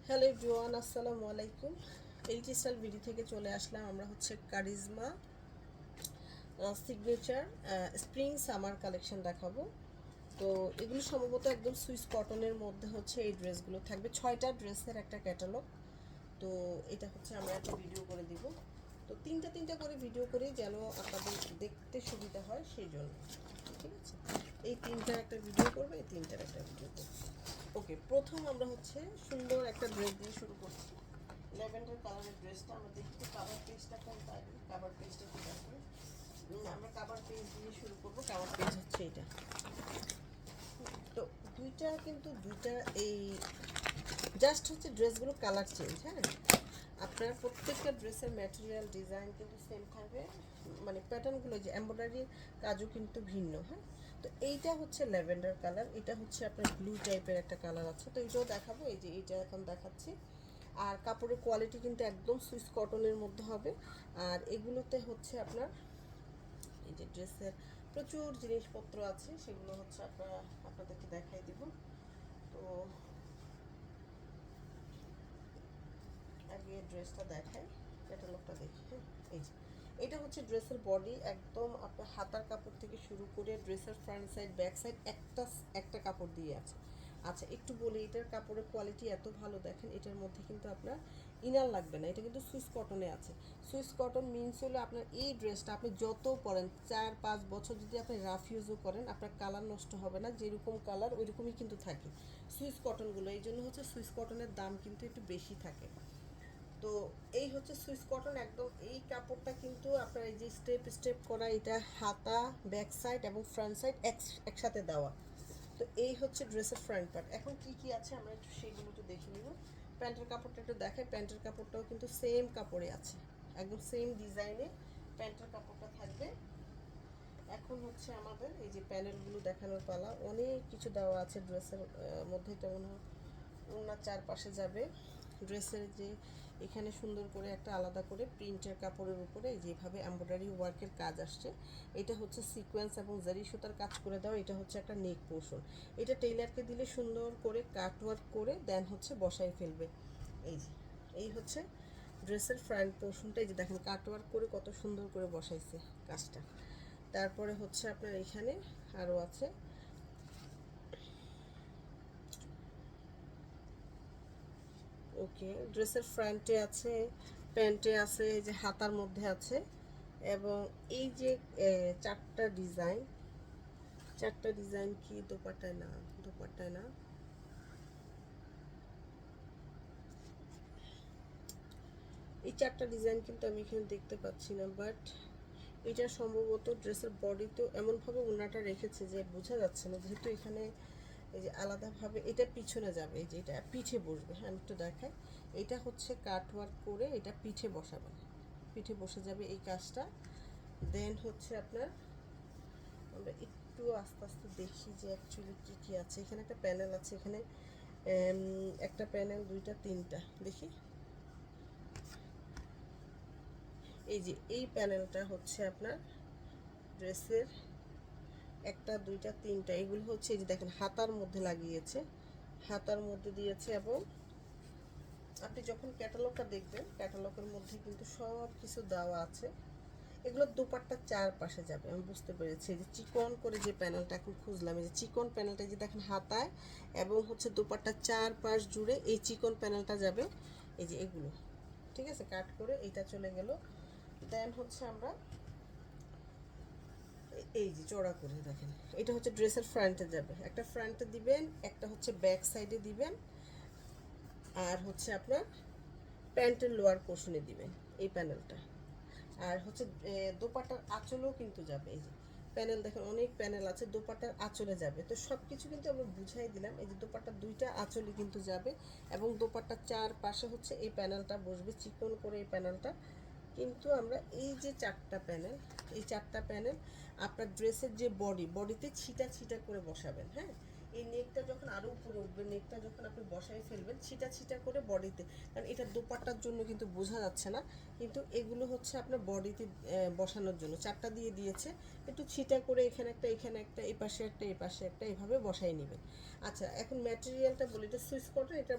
Hello everyone, আসসালামু আলাইকুম। LT style ভিডি থেকে চলে আসলাম। আমরা হচ্ছে charisma signature spring summer collection দেখাবো। তো এগুলো সম্ভবত একদম সুইস কটনের মধ্যে হচ্ছে এই ড্রেসগুলো থাকবে। 6টা ড্রেসের একটা ক্যাটালগ। তো এটা হচ্ছে আমরা একটা ভিডিও করে দিব। তো তিনটা তিনটা করে ভিডিও করি যেন আপনাদের দেখতে সুবিধা হয়, সেই জন্য। ঠিক আছে, এই তিনটার একটা ভিডিও করবো, এই তিনটার একটা ভিডিও করবো। ওকে, প্রথম আমরা হচ্ছে সুন্দর একটা ড্রেস দিয়ে শুরু করছি। ল্যাভেন্ডার কালারের ড্রেসটা আমরা দেখি তো কাভার পেজটা কোনটা আগে। কাভার পেজটা ঠিক আছে, আমরা কাভার পেজ দিয়ে শুরু করবো। কাভার পেজ হচ্ছে এটা। তো দুইটা এই জাস্ট হচ্ছে ড্রেসগুলো কালার চেঞ্জ। হ্যাঁ, আপনার প্রত্যেকটা ড্রেসের ম্যাটেরিয়াল ডিজাইন কিন্তু সেম থাকবে, মানে প্যাটার্নগুলো যে এমব্রয়ডারির কাজও কিন্তু ভিন্ন। হ্যাঁ, তো এইটা হচ্ছে ল্যাভেন্ডার কালার, এটা হচ্ছে আপনার ব্লু টাইপের একটা কালার আছে। তো এটাও দেখাবো, এই যে এইটা এখন দেখাচ্ছি। আর কাপড়ের কোয়ালিটি কিন্তু একদম সুইস কটনের মধ্যে হবে। আর এগুলোতে হচ্ছে আপনার এই যে ড্রেসের প্রচুর জিনিসপত্র আছে, সেগুলো হচ্ছে আপনাদেরকে দেখাই দিব। তো আগে ড্রেসটা দেখাই, ক্যাটালগটা দেখি। হ্যাঁ, এই যে এটা হচ্ছে ড্রেসের বডি, একদম আপনার হাতার কাপড় থেকে শুরু করে ড্রেসের ফ্রন্ট সাইড ব্যাক সাইড একটা একটা কাপড় দিয়ে আছে। আচ্ছা, একটু বলি, এটার কাপড়ের কোয়ালিটি এত ভালো, দেখেন এটার মধ্যে কিন্তু আপনার ইনার লাগবে না। এটা কিন্তু সুইস কটনে আছে। সুইস কটন মিনস হলো আপনার এই ড্রেসটা আপনি যত পরেন, 4-5 বছর যদি আপনি রাফ ইউজও করেন, আপনার কালার নষ্ট হবে না। যেরকম কালার ওইরকমই কিন্তু থাকে সুইস কটনগুলো। এই জন্য হচ্ছে সুইস কটনের দাম কিন্তু একটু বেশি থাকে। তো এই হচ্ছে সুইস কটন একদম। এই কাপড়টা কিন্তু আপনার এই যে স্টেপ স্টেপ করা, এটা হাতা ব্যাক সাইড এবং ফ্রন্ট সাইড একসাথে দেওয়া। তো এই হচ্ছে ড্রেসের ফ্রন্ট পার্ট। এখন কি কি আছে আমরা একটু সেগুলো একটু দেখে নিব। প্যান্টের কাপড়টা একটু দেখাই। প্যান্টের কাপড়টাও কিন্তু সেম কাপড়ে আছে, একদম সেম ডিজাইনে প্যান্টের কাপড়টা থাকবে। এখন হচ্ছে আমাদের এই যে প্যানেলগুলো দেখানোর পালা। অনেক কিছু দেওয়া আছে ড্রেসের মধ্যে। এটা মনে হয় ওনার চারপাশে যাবে। ড্রেসের যে এখানে সুন্দর করে একটা আলাদা করে প্রিন্টের কাপড়ের উপরে যেভাবে এমব্রয়ডারি ওয়ার্কের কাজ আসছে, এটা হচ্ছে সিকোয়েন্স এবং জারি সুতার কাজ করে দেওয়া। এটা হচ্ছে একটা নেক পোর্শন। এটা টেইলারকে দিলে সুন্দর করে কাট ওয়ার্ক করে দেন হচ্ছে বসাই ফেলবে। এই যে এই হচ্ছে ড্রেসের ফ্রন্ট পোর্শনটা। এই যে দেখেন কাট ওয়ার্ক করে কত সুন্দর করে বসাইছে কাজটা। তারপরে হচ্ছে আপনার এখানে আরও আছে। ওকে, ড্রেসের ফ্রন্টে আছে, প্যান্টে আছে, এই যে হাতার মধ্যে আছে। এবং এই যে চারটা ডিজাইন কি দোপাট্টায় না, দোপাট্টায় না, এই চারটা ডিজাইন কিন্তু আমি এখানে দেখতে পাচ্ছি না। বাট এটা সম্ভবত ড্রেসের বডিতেও এমনভাবে ওড়নাটা রেখেছে যে বোঝা যাচ্ছে না, যেহেতু এখানে এই যে আলাদাভাবে এটা পিছনে যাবে। এই যে এটা পিঠে বসবে। হ্যাঁ, আমি একটু দেখাই। এটা হচ্ছে কাট ওয়ার্ক করে এটা পিঠে বসাবেন, পিঠে বসে যাবে এই কাজটা। দেন হচ্ছে আপনার আমরা একটু আস্তে আস্তে দেখি যে অ্যাকচুয়ালি কী কী আছে। এখানে একটা প্যানেল আছে, এখানে একটা প্যানেল, দুইটা, তিনটা দেখি। এই যে এই প্যানেলটা হচ্ছে আপনার ড্রেসের একটা, দুইটা, তিনটা, এগুলো হচ্ছে এই যে দেখেন হাতার মধ্যে লাগিয়েছে, হাতার মধ্যে দিয়েছে। এবং আপনি যখন ক্যাটালগটা দেখবেন, ক্যাটালগের মধ্যে কিন্তু সব কিছু দেওয়া আছে। এগুলো দুপাট্টার চারপাশে যাবে, আমি বুঝতে পেরেছি। যে চিকন করে যে প্যানেলটা এখন খুঁজলাম, এই যে চিকন প্যানেলটা যে দেখেন হাতায় এবং হচ্ছে দুপাট্টার চারপাশ জুড়ে এই চিকন প্যানেলটা যাবে। এই যে এগুলো ঠিক আছে, কাট করে এইটা চলে গেল। দেন হচ্ছে আমরা এই যে চড়া করে দেখেন, এটা হচ্ছে ড্রেসের ফ্রন্টে যাবে, একটা ফ্রন্টে দিবেন, একটা হচ্ছে ব্যাক সাইডে দিবেন, আর হচ্ছে আপনার প্যান্টের লোয়ার পোর্শনে দিবেন এই প্যানেলটা। আর হচ্ছে দোপাট্টার আঁচলেও কিন্তু যাবে। এই যে প্যানেল দেখেন, অনেক প্যানেল আছে, দোপাট্টার আঁচলে যাবে। তো সব কিছু কিন্তু আমরা বুঝাই দিলাম। এই যে দোপাট্টার দুইটা আঁচলে কিন্তু যাবে এবং দোপাট্টার চারপাশে হচ্ছে এই প্যানেলটা বসবে, চিকন করে এই প্যানেলটা। কিন্তু আমরা এই যে চারটা প্যানেল, এই চারটা প্যানেল আপনার ড্রেসের যে বডিতে ছিটা ছিটা করে বসাবেন। হ্যাঁ, এই নেকটা যখন আরও উপরে উঠবে, নেকটা যখন আপনি বসাই ফেলবেন ছিটা ছিটা করে বডিতে, কারণ এটা দোপাট্টার জন্য কিন্তু বোঝা যাচ্ছে না, কিন্তু এগুলো হচ্ছে আপনার বডিতে বসানোর জন্য 4টা দিয়ে দিয়েছে, একটু ছিটা করে এখানে একটা, এখানে একটা, এই পাশে একটা, এই পাশে একটা, এভাবে বসাই নেবেন। আচ্ছা, এখন ম্যাটেরিয়ালটা বলি, এটা সুইস কটন, এটা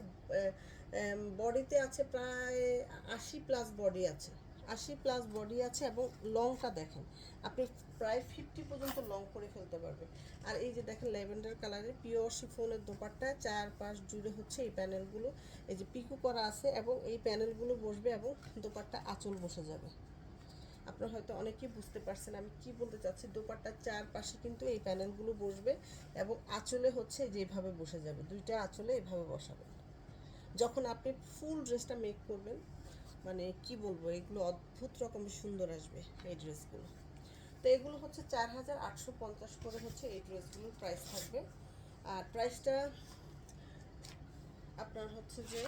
বডিতে আছে প্রায় 80+ বডি আছে, 80+ বডি আছে, এবং লংটা দেখেন আপনি প্রায় 50 পর্যন্ত লং করে ফেলতে পারবেন। আর এই যে দেখেন ল্যাভেন্ডার কালারের পিওর শিফনের দোপাট্টা, 4 পাশ জুড়ে হচ্ছে এই প্যানেলগুলো, এই যে পিকু করা আছে, এবং এই প্যানেলগুলো বসবে এবং দোপাট্টা আঁচল বসে যাবে। আপনারা হয়তো অনেকেই বুঝতে পারছেন আমি কি বলতে চাচ্ছি। দোপাট্টার 4 পাশে কিন্তু এই প্যানেলগুলো বসবে, এবং আঁচলে হচ্ছে যেভাবে বসে যাবে, দুইটা আঁচলে এভাবে বসাবেন। যখন আপনি ফুল ড্রেসটা মেক করবেন, মানে কি বলবো, এগুলো অদ্ভুত রকমের সুন্দর আসবে এই ড্রেসগুলো। তো এগুলো হচ্ছে 4850 করে হচ্ছে এই ড্রেসগুলোর প্রাইস থাকবে। আর প্রাইসটা আপনার হচ্ছে যে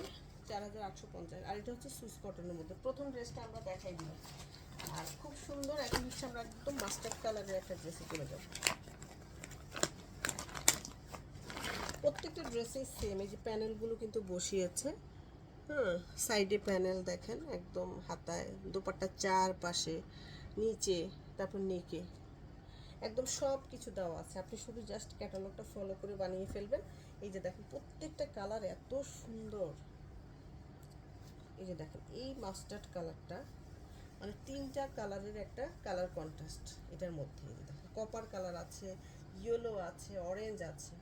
4850, আর এটা হচ্ছে সুইস কটনের মধ্যে। প্রথম ড্রেসটা আমরা দেখাই দিলাম, আর খুব সুন্দর। এখন হচ্ছে আমরা একদম মাস্টার্ড কালারের একটা ড্রেসে চলে যাব। প্রত্যেকটা ড্রেসেই সেম, এই যে প্যানেলগুলো কিন্তু বসিয়েছে, হ্যাঁ, সাইডে প্যানেল দেখেন, একদম হাতায়, দোপাট্টার 4 পাশে, নিচে, তারপর নেকে, একদম সব কিছু দেওয়া আছে। আপনি শুধু জাস্ট ক্যাটালগটা ফলো করে বানিয়ে ফেলবেন। এই যে দেখেন প্রত্যেকটা কালার এত সুন্দর। এই যে দেখেন এই মাস্টার্ড কালারটা, মানে 3টা কালারের একটা কালার কন্ট্রাস্ট এটার মধ্যে। এই যে দেখেন কপার কালার আছে, ইয়েলো আছে, অরেঞ্জ আছে,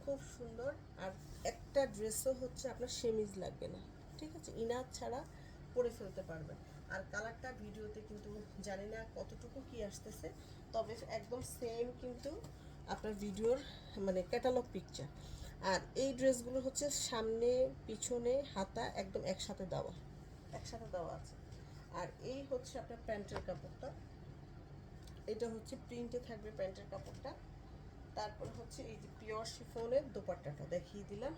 খুব সুন্দর। আর একটা ড্রেসও হচ্ছে আপনার সেমিজ লাগবে না, ঠিক আছে, ইনার ছাড়া পরে ফেলতে পারবেন। আর কালারটা ভিডিওতে কিন্তু জানি না কতটুকু কি আসতেছে, তবে একদম সেম কিন্তু আপনার ভিডিওর মানে ক্যাটালগ পিকচার। আর এই ড্রেসগুলো হচ্ছে সামনে, পিছনে, হাতা একদম একসাথে দেওয়া, একসাথে দেওয়া আছে। আর এই হচ্ছে আপনার প্যান্টের কাপড়টা, এটা হচ্ছে প্রিন্টে থাকবে প্যান্টের কাপড়টা। তারপর হচ্ছে এই যে পিওর শিফনের দোপাট্টাটা দেখিয়ে দিলাম,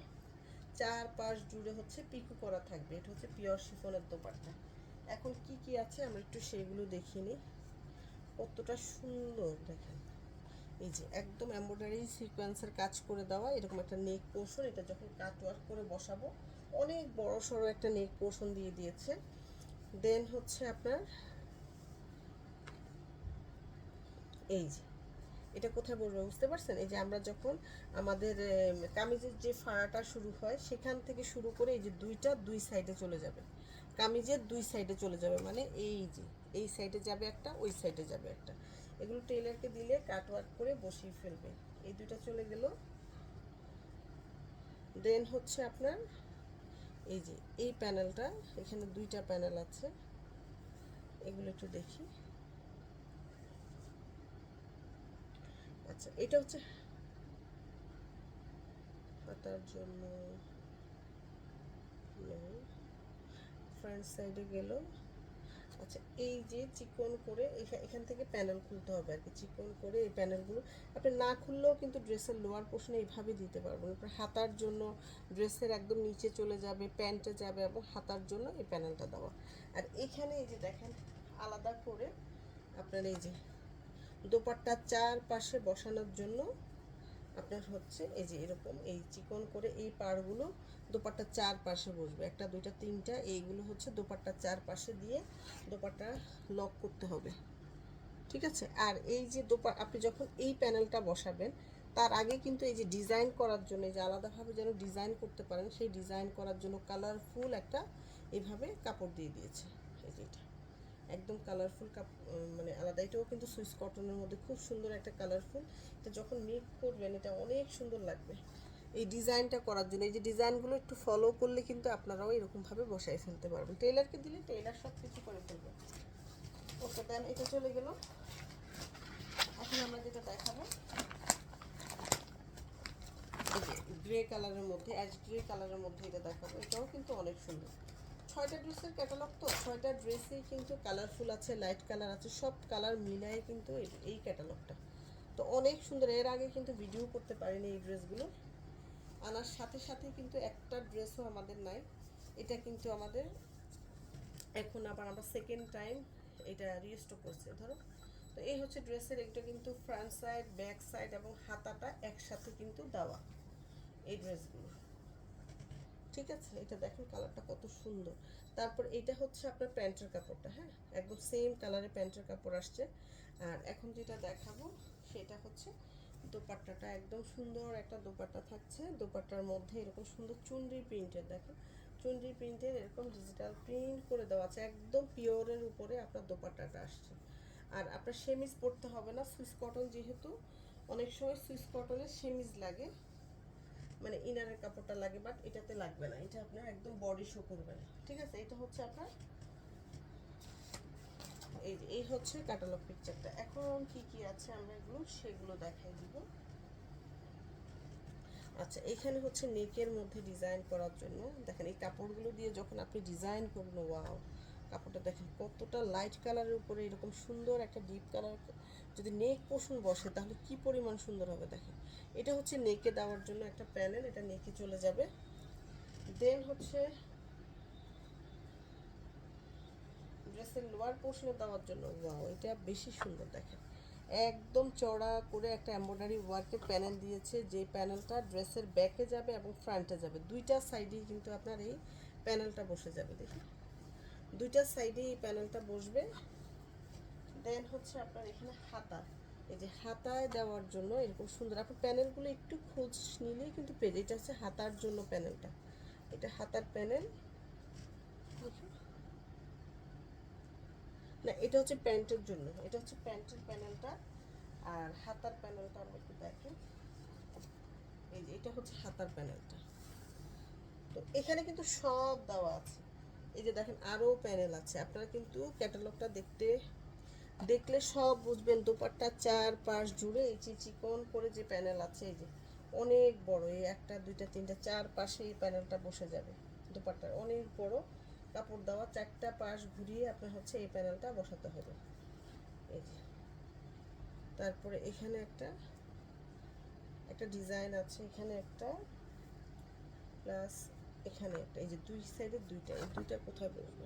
4 পাশ জুড়ে হচ্ছে পিকু করা থাকবে। এটা হচ্ছে পিওর শিফনের দোপাট্টা। এখন কি কি আছে আমরা একটু সেগুলো দেখিয়ে নিই, কতটা সুন্দর দেখেন। এই যে একদম এমব্রয়ডারি সিকোয়েন্সের কাজ করে দেওয়া এরকম একটা নেক পোর্শন, এটা যখন কাট ওয়ার্ক করে বসাবো অনেক বড় সড়ো একটা নেক পোর্শন দিয়ে দিয়েছে। দেন হচ্ছে আপনার এই যে এটা কোথায় বলবো বুঝতে পারছেন, এই যে আমরা যখন আমাদের কামিজের যে ফাড়াটা শুরু হয় সেখান থেকে শুরু করে এই যে দুইটা দুই সাইডে চলে যাবে, কামিজের দুই সাইডে চলে যাবে, মানে এই যে এই সাইডে যাবে একটা, ওই সাইডে যাবে একটা। এগুলো টেলারকে দিলে কাট ওয়ার্ক করে বসিয়ে ফেলবে। এই দুইটা চলে গেল। দেন হচ্ছে আপনার এই যে এই প্যানেলটা, এখানে দুইটা প্যানেল আছে, এগুলো একটু দেখি। আচ্ছা, এটা হচ্ছে হাতার জন্য, ফ্রন্ট সাইডে গেল। আচ্ছা, এই যে চিকন করে এখান থেকে প্যানেল খুলতে হবে আর কি, চিকন করে এই প্যানেলগুলো আপনি না খুললেও কিন্তু ড্রেসের লোয়ার পোর্শনে এইভাবে দিতে পারবেন। আপনার হাতার জন্য ড্রেসের একদম নিচে চলে যাবে, প্যান্টে যাবে, এবং হাতার জন্য এই প্যানেলটা দেওয়া। আর এখানে এই যে দেখেন আলাদা করে আপনার এই যে দোপাট্টার 4 পাশে বসানোর জন্য আপনার হচ্ছে এই যে এরকম এই চিকন করে এই পাড়গুলো দোপাট্টার 4 পাশে বসবে, একটা, দুইটা, তিনটা, এইগুলো হচ্ছে দোপাট্টার 4 পাশে দিয়ে দোপাট্টা লক করতে হবে, ঠিক আছে। আর এই যে আপনি যখন এই প্যানেলটা বসাবেন তার আগে কিন্তু এই যে ডিজাইন করার জন্য, এই যে আলাদাভাবে যেন ডিজাইন করতে পারেন, সেই ডিজাইন করার জন্য কালারফুল একটা এভাবে কাপড় দিয়ে দিয়েছে। এই যে এটা একদম কালারফুল মানে আলাদা, এটাও কিন্তু সুইস কটনের মধ্যে খুব সুন্দর একটা কালারফুল। এটা যখন মেক করবেন এটা অনেক সুন্দর লাগবে এই ডিজাইনটা করার জন্য। এই যে ডিজাইনগুলো একটু ফলো করলে কিন্তু আপনারাও এরকমভাবে বসাই ফেলতে পারবেন, টেইলারকে দিলে টেইলার সব কিছু করে ফেলবে। ওকে, দেন এটা চলে গেল। এখন আমরা যেটা দেখাবো এই যে গ্রে কালারের মধ্যে, অ্যাশ গ্রে কালারের মধ্যে এটা দেখাবো, এটাও কিন্তু অনেক সুন্দর। 6টা ড্রেসের ক্যাটালগ, তো 6টা ড্রেসেই কিন্তু কালারফুল আছে, লাইট কালার আছে, সব কালার মিলায়ে কিন্তু এই ক্যাটালগটা তো অনেক সুন্দর। এর আগে কিন্তু ভিডিও করতে পারিনি এই ড্রেসগুলো, আনার সাথে সাথে কিন্তু একটা ড্রেসও আমাদের নাই, এটা কিন্তু আমাদের এখন আবার আমরা সেকেন্ড টাইম এটা রিস্টক করছে ধরো। তো এই হচ্ছে ড্রেসের, এটা কিন্তু ফ্রন্ট সাইড, ব্যাক সাইড এবং হাতাটা একসাথে কিন্তু দেওয়া, এই ড্রেসগুলো, ঠিক আছে? এটা দেখেন কালারটা কত সুন্দর। তারপর এটা হচ্ছে আপনার প্যান্টের কাপড়টা, হ্যাঁ, একদম সেম কালারে প্যান্টের কাপড় আসছে। আর এখন যেটা দেখাবো সেটা হচ্ছে দোপাট্টাটা, একদম সুন্দর একটা দোপাট্টা থাকছে। দোপাট্টার মধ্যে এরকম সুন্দর চুনরি প্রিন্টের, দেখেন চুনরি প্রিন্টের এরকম ডিজিটাল প্রিন্ট করে দেওয়া আছে, একদম পিওরের উপরে আপনার দোপাট্টাটা আসছে। আর আপনার সেমিজ পরতে হবে না, সুইস কটন যেহেতু, অনেক সময় সুইস কটনের সেমিজ লাগে, মানে ইনারের কাপড়টা লাগে, বাট এটাতে লাগবে না, এটা আপনার একদম বডি শো করবে না, ঠিক আছে? এটা হচ্ছে আপনার এই হচ্ছে ক্যাটালগ পিকচারটা। এখন কি কি আছে আমরা এগুলো সেগুলো দেখাই দিব। আচ্ছা, এখানে হচ্ছে নেকের মধ্যে ডিজাইন করার জন্য দেখেন এই কাপড়গুলো দিয়ে যখন আপনি ডিজাইন করবেন, ওয়াও, কাপড়টা দেখেন কতটা লাইট কালারের উপরে এরকম সুন্দর একটা ডিপ কালার যদি নেক পোর্শন বসে তাহলে কি পরিমাণ সুন্দর হবে দেখেন। এটা হচ্ছে নেকে দেওয়ার জন্য একটা প্যানেল, এটা নেকে চলে যাবে। দেন হচ্ছে ড্রেসের লোয়ার পোর্শনে দেওয়ার জন্য, ওয়াও, এটা বেশি সুন্দর দেখেন, একদম চড়া করে একটা এমব্রয়ডারি ওয়ার্কের প্যানেল দিয়েছে, যে প্যানেলটা ড্রেসের ব্যাকে যাবে এবং ফ্রন্টে যাবে, দুইটা সাইডেই কিন্তু আপনার এই প্যানেলটা বসে যাবে, দেখি দুইটা সাইডে এই প্যানেলটা বসবে। দেন হচ্ছে আপনার এখানে হাতা, এই যে হাতায় দেওয়ার জন্য এরকম সুন্দর, আপনি প্যানেলগুলো একটু খোঁজ নিলেই কিন্তু পেয়ে, এটা হচ্ছে হাতার জন্য প্যানেলটা, এটা হাতার প্যানেল, না এটা হচ্ছে প্যান্টের জন্য, এটা হচ্ছে প্যান্টের প্যানেলটা। আর হাতার প্যানেলটা আমরা একটু দেখি, এই যে এটা হচ্ছে হাতার প্যানেলটা। তো এখানে কিন্তু সব দেওয়া আছে, এই যে দেখেন আরও প্যানেল আছে, আপনারা কিন্তু ক্যাটালগটা দেখলে সব বুঝবেন। দোপাট্টা চার পাশ জুড়ে এই যে চিকন করে যে প্যানেল আছে, এই যে অনেক বড়, এই একটা দুইটা তিনটা চার পাশে এই প্যানেলটা বসে যাবে, দোপাট্টার অনেক বড় কাপড় দেওয়া, চারটা পাশ ঘুরিয়ে আপনার হচ্ছে এই প্যানেলটা বসাতে হবে, এই যে। তারপরে এখানে একটা একটা ডিজাইন আছে, এখানে একটা, প্লাস এখানে একটা, এই যে দুই সাইডে দুইটা, এই দুইটা কোথায় বসবে,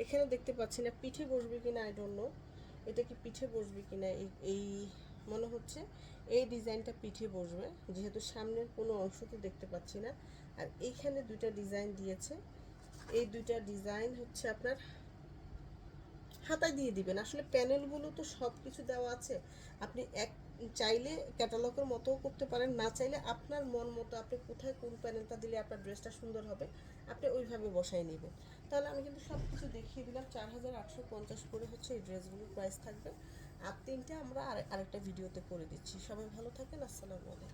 এখানে দেখতে পাচ্ছি না, পিঠে বসবে কিনা আই ডোন্ট নো, এটা কি পিঠে বসবে কিনা, এই মনে হচ্ছে এই ডিজাইনটা পিঠে বসবে, যেহেতু সামনের কোনো অংশ তো দেখতে পাচ্ছি না। আর এইখানে দুইটা ডিজাইন দিয়েছে, এই দুইটা ডিজাইন হচ্ছে আপনার হাতায় দিয়ে দিবেন। আসলে প্যানেলগুলো তো সব কিছু দেওয়া আছে, আপনি এক চাইলে ক্যাটালগের মতোও করতে পারেন, না চাইলে আপনার মন মতো আপনি কোথায় কোন প্যানেলটা দিলে আপনার ড্রেসটা সুন্দর হবে আপনি ওইভাবে বসাই নেবেন। তাহলে আমি কিন্তু সব কিছু দেখিয়ে দিলাম। 4850 করে হচ্ছে এই ড্রেসগুলোর প্রাইস থাকবে। আর তিনটা আমরা আরেকটা ভিডিওতে করে দিচ্ছি। সবাই ভালো থাকেন, আসসালামু আলাইকুম।